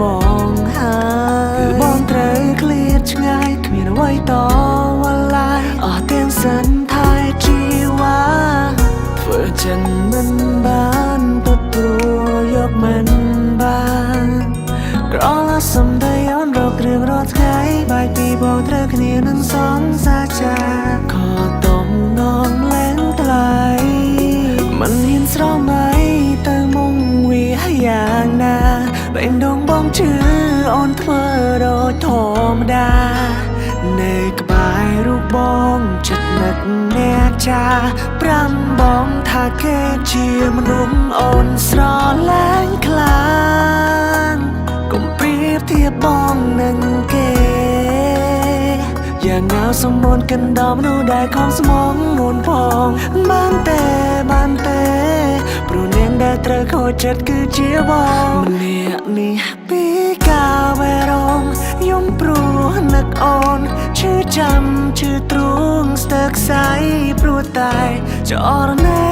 បងហើយគឺបងត្រូវឃ្លាតឆ្ងាយគ្មានអ្វីតវល់ឡើយអស់ទាំងសន្តានជីវ៉ាធ្វើចិនមិនបានទទួលយកមិនបានក្រឡាសំដីអូនរករឿងរាល់ថ្ងៃបែកពីបងត្រូវគ្នានឹងសងសាចាខតំណងលែងថ្លៃមិនហ៊ានស្រមៃទៅមុំវាយ៉ាងណាបែងដងបងជឿអូនធ្វើដូចធម្មតានៅក្បែររូបបងចិត្តនឹកអ្នកចាប្រាំបងថាគេជាមនុស្សអូនស្រឡាញ់ខ្លាំងកុំប្រៀបធៀបបងនឹងគេយ៉ាងណាសម្បូរកិនដល់មនុស្សដែលខំស្មងមុនផងបានទេព្រោះនាងដែលត្រូវខូចចិត្តគឺជាបងម្នាក់នេះពីកាវេរងយំព្រោះនឹកអូនឈឺចាំឈឺទ្រូងស្ទើរខ្សែព្រោះតែចរណៃ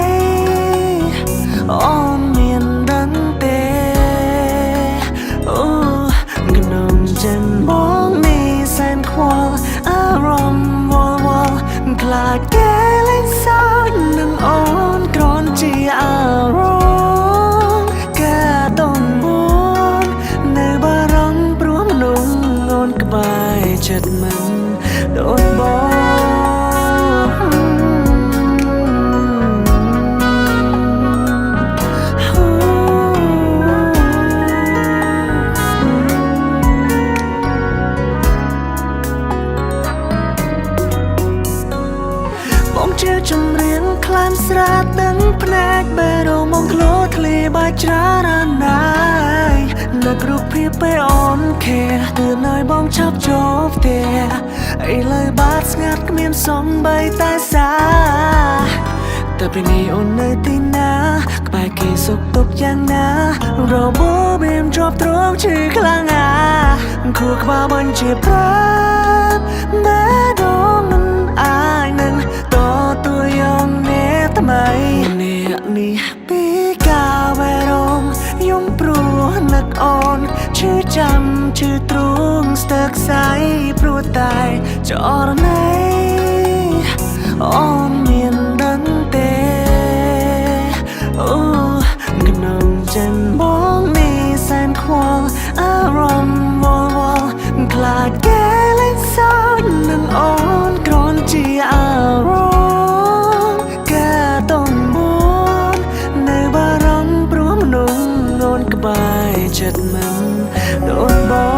អូនមានដឹងទេអូក្នុងចិនបងនេះសែនខ្វល់អារម្មណ៍វល់ខ្លាចគេលេងសើចនឹងអូនគ្រាន់ជាអារម្មណ៍កាតំបន់នៅបារម្ភព្រោះមនុស្សអូនក្បែរចិត្តមិនដូចបងជាចម្រៀងខ្លាំងស្រាតដឹងភ្នែកបេរោមកក្លូធ្លាបាច់ច្រារាណាយនៅគ្រប់ភាពពេលអូនខែទឿនឲ្យបងឆាប់ចូលផ្ទះឥឡូវបាត់ស្ងាត់គ្មានសំបីតែសាតែពេលនេះអូននៅទីណាក្បែរគេសុខទុក្ខយ៉ាងណារបបមានជាប់ទ្រងឈឺខ្លាំងខួរក្បាលមិនជាប្រាប់បេរោមិនអាចនឹងទួយ៉ាងនេះថ្មីអ្នកនេះពីកាវេរងយំព្រោះនឹកអូនឈឺចាំឈឺទ្រូងស្ទើរខ្សែព្រោះតែចរណៃអូនមានដឹងទេអូក្នុងចិនបងនេះសែនខ្វល់អារម្មណ៍វល់ខ្លាចគេលេងសើចនឹងអូនគ្រាន់ជាអារម្មណ៍នៅបារម្ភព្រោះមនុស្សអូនក្បែរចិត្តមិនដូចបង